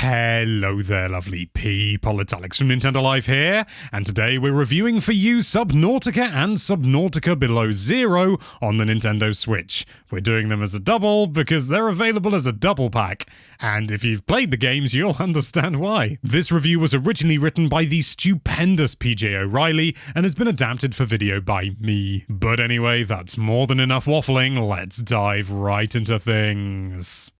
Hello there, lovely people. It's Alex from Nintendo Life here, and today we're reviewing for you Subnautica and Subnautica Below Zero on the Nintendo Switch. We're doing them as a double because they're available as a double pack, and if you've played the games, you'll understand why. This review was originally written by the stupendous PJ O'Reilly and has been adapted for video by me. But anyway, that's more than enough waffling. Let's dive right into things.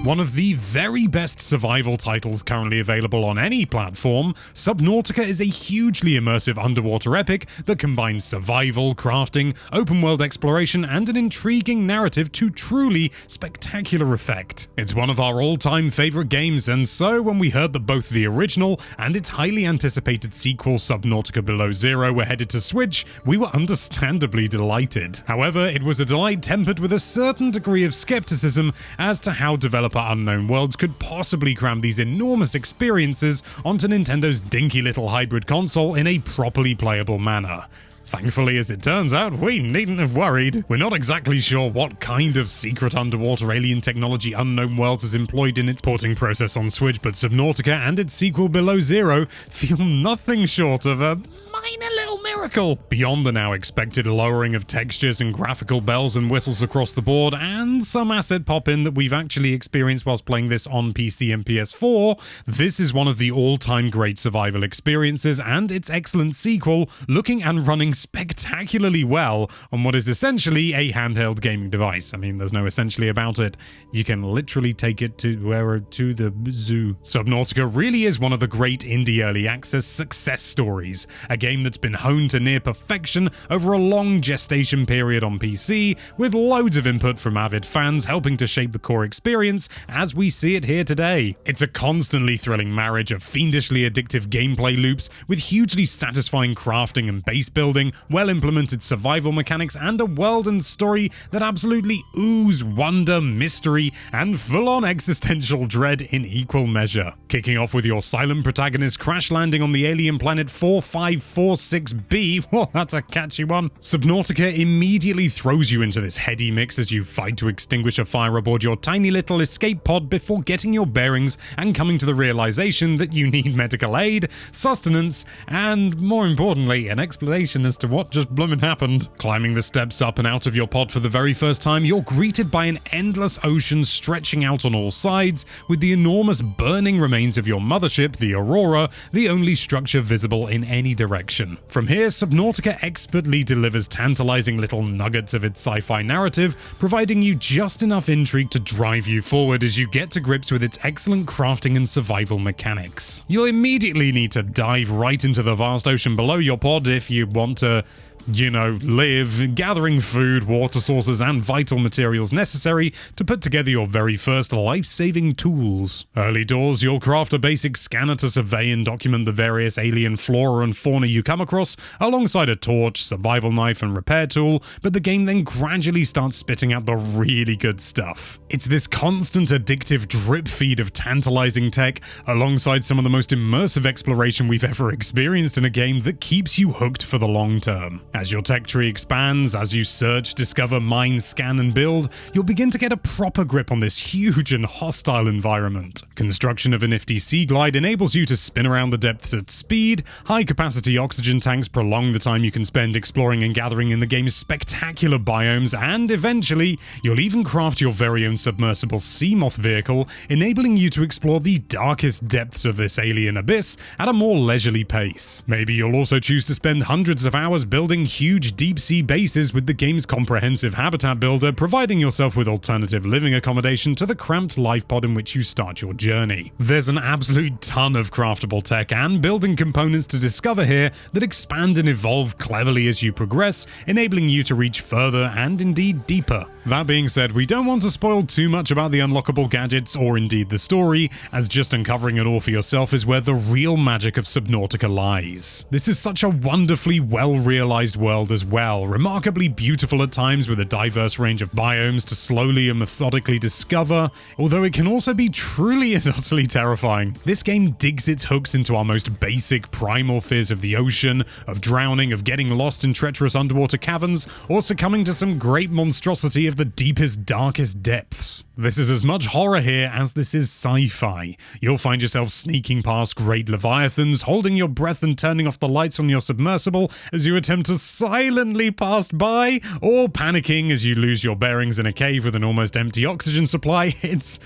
One of the very best survival titles currently available on any platform, Subnautica is a hugely immersive underwater epic that combines survival, crafting, open-world exploration, and an intriguing narrative to truly spectacular effect. It's one of our all-time favorite games, and so when we heard that both the original and its highly anticipated sequel Subnautica Below Zero were headed to Switch, we were understandably delighted. However, it was a delight tempered with a certain degree of skepticism as to how developer Unknown Worlds could possibly cram these enormous experiences onto Nintendo's dinky little hybrid console in a properly playable manner. Thankfully, as it turns out, we needn't have worried. We're not exactly sure what kind of secret underwater alien technology Unknown Worlds has employed in its porting process on Switch, but Subnautica and its sequel Below Zero feel nothing short of a minor little miracle. Beyond the now expected lowering of textures and graphical bells and whistles across the board, and some asset pop-in that we've actually experienced whilst playing this on PC and PS4, this is one of the all-time great survival experiences, and its excellent sequel looking and running spectacularly well on what is essentially a handheld gaming device. I mean, there's no essentially about it. You can literally take it to the zoo. Subnautica really is one of the great indie early access success stories. A game that's been honed to near perfection over a long gestation period on PC, with loads of input from avid fans helping to shape the core experience as we see it here today. It's a constantly thrilling marriage of fiendishly addictive gameplay loops with hugely satisfying crafting and base building, well-implemented survival mechanics, and a world and story that absolutely ooze wonder, mystery, and full-on existential dread in equal measure. Kicking off with your silent protagonist crash landing on the alien planet 4546b, whoa, that's a catchy one. Subnautica immediately throws you into this heady mix as you fight to extinguish a fire aboard your tiny little escape pod before getting your bearings and coming to the realization that you need medical aid, sustenance, and more importantly, an explanation as to what just bloomin' happened. Climbing the steps up and out of your pod for the very first time, you're greeted by an endless ocean stretching out on all sides, with the enormous burning remains of your mothership, the Aurora, the only structure visible in any direction. From here, Subnautica expertly delivers tantalizing little nuggets of its sci-fi narrative, providing you just enough intrigue to drive you forward as you get to grips with its excellent crafting and survival mechanics. You'll immediately need to dive right into the vast ocean below your pod if you want to live, gathering food, water sources, and vital materials necessary to put together your very first life-saving tools. Early doors, you'll craft a basic scanner to survey and document the various alien flora and fauna you come across, alongside a torch, survival knife, and repair tool, but the game then gradually starts spitting out the really good stuff. It's this constant addictive drip feed of tantalizing tech, alongside some of the most immersive exploration we've ever experienced in a game that keeps you hooked for the long term. As your tech tree expands, as you search, discover, mine, scan, and build, you'll begin to get a proper grip on this huge and hostile environment. Construction of a nifty sea glide enables you to spin around the depths at speed, high-capacity oxygen tanks prolong the time you can spend exploring and gathering in the game's spectacular biomes, and eventually, you'll even craft your very own submersible sea moth vehicle, enabling you to explore the darkest depths of this alien abyss at a more leisurely pace. Maybe you'll also choose to spend hundreds of hours building huge deep-sea bases with the game's comprehensive habitat builder, providing yourself with alternative living accommodation to the cramped life pod in which you start your journey. There's an absolute ton of craftable tech and building components to discover here that expand and evolve cleverly as you progress, enabling you to reach further and indeed deeper. That being said, we don't want to spoil too much about the unlockable gadgets or indeed the story, as just uncovering it all for yourself is where the real magic of Subnautica lies. This is such a wonderfully well-realized world as well, remarkably beautiful at times with a diverse range of biomes to slowly and methodically discover, although it can also be truly and utterly terrifying. This game digs its hooks into our most basic primal fears of the ocean, of drowning, of getting lost in treacherous underwater caverns, or succumbing to some great monstrosity of the deepest, darkest depths. This is as much horror here as this is sci-fi. You'll find yourself sneaking past great leviathans, holding your breath and turning off the lights on your submersible as you attempt to silently pass by, or panicking as you lose your bearings in a cave with an almost empty oxygen supply. It's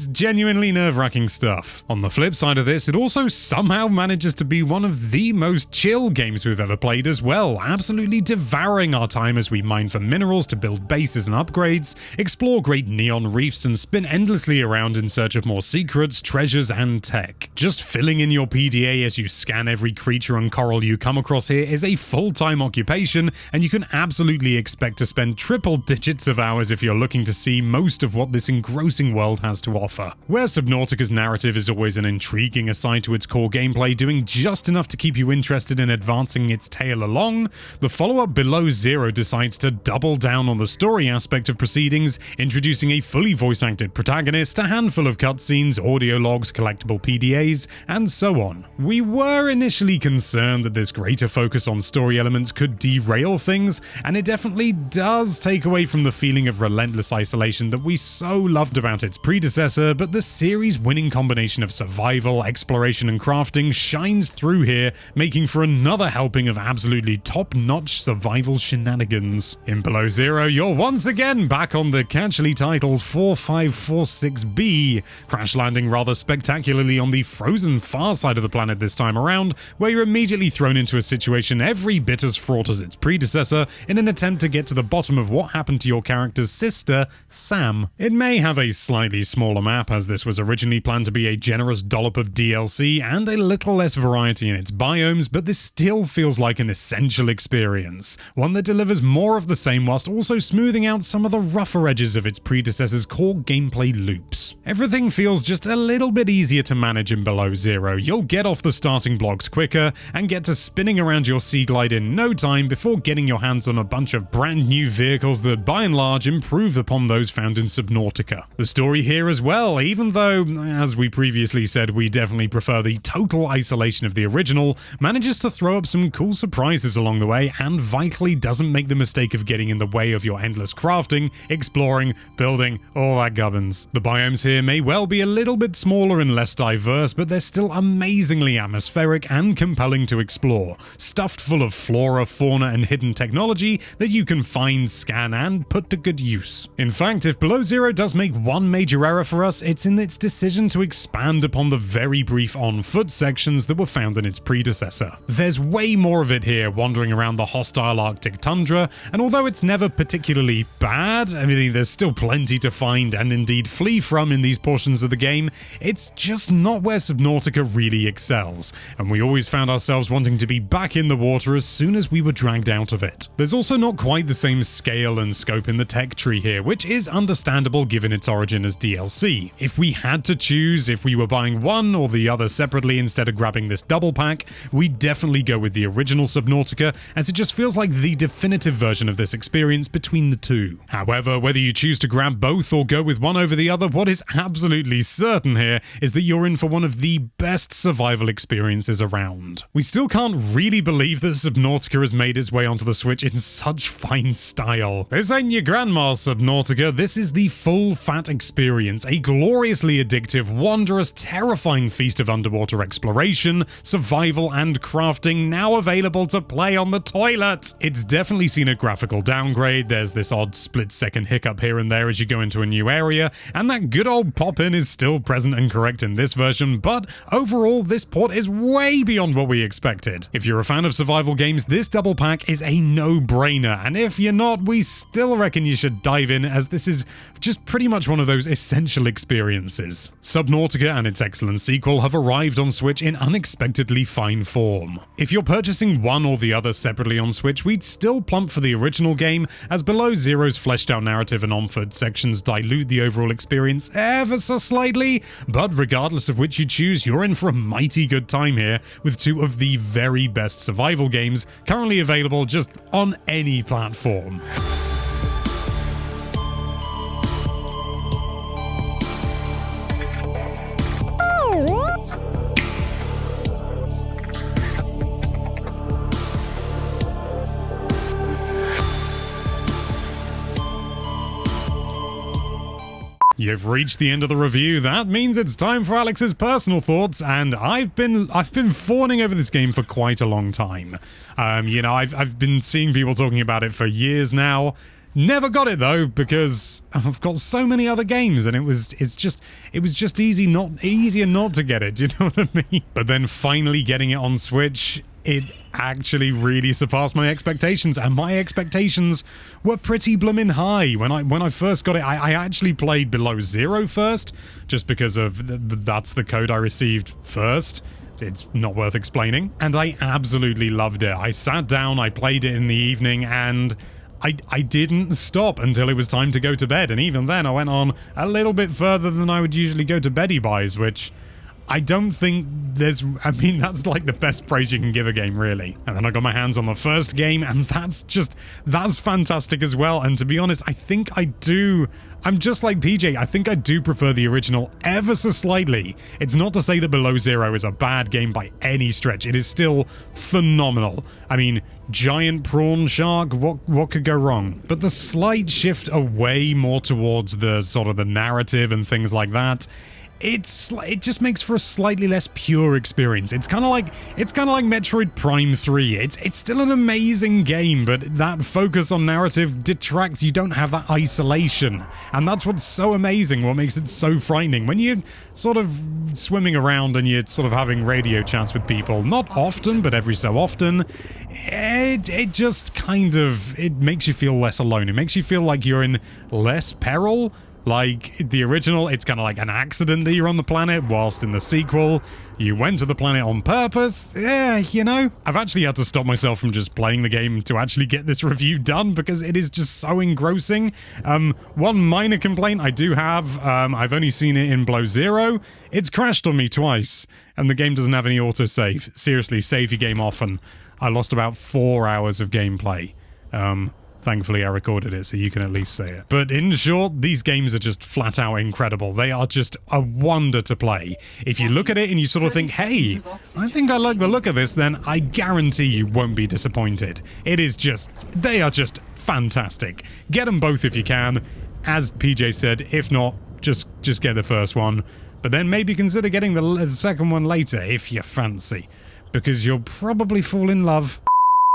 genuinely nerve-wracking stuff. On the flip side of this, it also somehow manages to be one of the most chill games we've ever played as well, absolutely devouring our time as we mine for minerals to build bases and upgrades, explore great neon reefs and spin endlessly around in search of more secrets, treasures and tech. Just filling in your PDA as you scan every creature and coral you come across here is a full-time occupation, and you can absolutely expect to spend triple digits of hours if you're looking to see most of what this engrossing world has to offer. Where Subnautica's narrative is always an intriguing aside to its core gameplay, doing just enough to keep you interested in advancing its tale along, the follow-up Below Zero decides to double down on the story aspect of proceedings, introducing a fully voice-acted protagonist, a handful of cutscenes, audio logs, collectible PDAs, and so on. We were initially concerned that this greater focus on story elements could derail things, and it definitely does take away from the feeling of relentless isolation that we so loved about its predecessor, but the series' winning combination of survival, exploration, and crafting shines through here, making for another helping of absolutely top-notch survival shenanigans. In Below Zero, you're once again back on the catchily titled 4546b, crash landing rather spectacularly on the frozen far side of the planet this time around, where you're immediately thrown into a situation every bit as fraught as its predecessor in an attempt to get to the bottom of what happened to your character's sister, Sam. It may have a slightly smaller map, as this was originally planned to be a generous dollop of DLC and a little less variety in its biomes, but this still feels like an essential experience, one that delivers more of the same whilst also smoothing out some of the rougher edges of its predecessor's core gameplay loops. Everything feels just a little bit easier to manage in Below Zero. You'll get off the starting blocks quicker and get to spinning around your Sea Glide in no time before getting your hands on a bunch of brand new vehicles that by and large improve upon those found in Subnautica. The story here as well, even though, as we previously said, we definitely prefer the total isolation of the original, manages to throw up some cool surprises along the way and vitally doesn't make the mistake of getting in the way of your endless crafting, exploring, building, all that gubbins. The biomes here may well be a little bit smaller and less diverse, but they're still amazingly atmospheric and compelling to explore, stuffed full of flora, fauna, and hidden technology that you can find, scan, and put to good use. In fact, if Below Zero does make one major error for us, it's in its decision to expand upon the very brief on-foot sections that were found in its predecessor. There's way more of it here, wandering around the hostile Arctic tundra, and although it's never particularly bad, I mean, there's still plenty to find and indeed flee from in these portions of the game, it's just not where Subnautica really excels, and we always found ourselves wanting to be back in the water as soon as we were dragged out of it. There's also not quite the same scale and scope in the tech tree here, which is understandable given its origin as DLC. If we had to choose if we were buying one or the other separately instead of grabbing this double pack, we'd definitely go with the original Subnautica, as it just feels like the definitive version of this experience between the two. However, whether you choose to grab both or go with one over the other, what is absolutely certain here is that you're in for one of the best survival experiences around. We still can't really believe that Subnautica has made its way onto the Switch in such fine style. This ain't your grandma's Subnautica, this is the full fat experience, a gloriously addictive, wondrous, terrifying feast of underwater exploration, survival, and crafting, now available to play on the toilet. It's definitely seen a graphical downgrade, there's this odd split-second hiccup here and there as you go into a new area, and that good old pop-in is still present and correct in this version, but overall this port is way beyond what we expected. If you're a fan of survival games, this double pack is a no-brainer, and if you're not, we still reckon you should dive in, as this is just pretty much one of those essential experiences. Subnautica and its excellent sequel have arrived on Switch in unexpectedly fine form. If you're purchasing one or the other separately on Switch, we'd still plump for the original game, as Below Zero's less fleshed out narrative and on-foot sections dilute the overall experience ever so slightly, but regardless of which you choose, you're in for a mighty good time here with two of the very best survival games currently available just on any platform. You've reached the end of the review. That means it's time for Alex's personal thoughts, and I've been fawning over this game for quite a long time. You know, I've been seeing people talking about it for years now. Never got it though, because I've got so many other games, and it was just easier not to get it. Do you know what I mean? But then finally getting it on Switch, it actually really surpassed my expectations, and my expectations were pretty bloomin' high. When I first got it, I actually played Below Zero first, just because of that's the code I received first. It's not worth explaining. And I absolutely loved it. I sat down, I played it in the evening, and I didn't stop until it was time to go to bed. And even then, I went on a little bit further than I would usually go to beddy-buys, which I don't think I mean, that's like the best praise you can give a game, really. And then I got my hands on the first game, and that's fantastic as well. And to be honest, I think I'm just like PJ, I think I do prefer the original ever so slightly. It's not to say that Below Zero is a bad game by any stretch. It is still phenomenal. I mean, giant prawn shark, what could go wrong? But the slight shift away more towards the sort of the narrative and things like that, it just makes for a slightly less pure experience. It's kind of like Metroid Prime 3. It's still an amazing game, but that focus on narrative detracts. You don't have that isolation, and that's what's so amazing. What makes it so frightening when you're sort of swimming around and you're sort of having radio chats with people. Not often, but every so often. It just kind of makes you feel less alone. It makes you feel like you're in less peril. Like the original, it's kind of like an accident that you're on the planet, whilst in the sequel, you went to the planet on purpose. Yeah, you know. I've actually had to stop myself from just playing the game to actually get this review done because it is just so engrossing. One minor complaint I do have, I've only seen it in Below Zero. It's crashed on me twice, and the game doesn't have any autosave. Seriously, save your game often. I lost about 4 hours of gameplay. Thankfully, I recorded it, so you can at least say it. But in short, these games are just flat out incredible. They are just a wonder to play. If you look at it and you sort of think, hey, I think I like the look of this, then I guarantee you won't be disappointed. They are just fantastic. Get them both if you can. As PJ said, if not, just get the first one. But then maybe consider getting the second one later if you fancy, because you'll probably fall in love.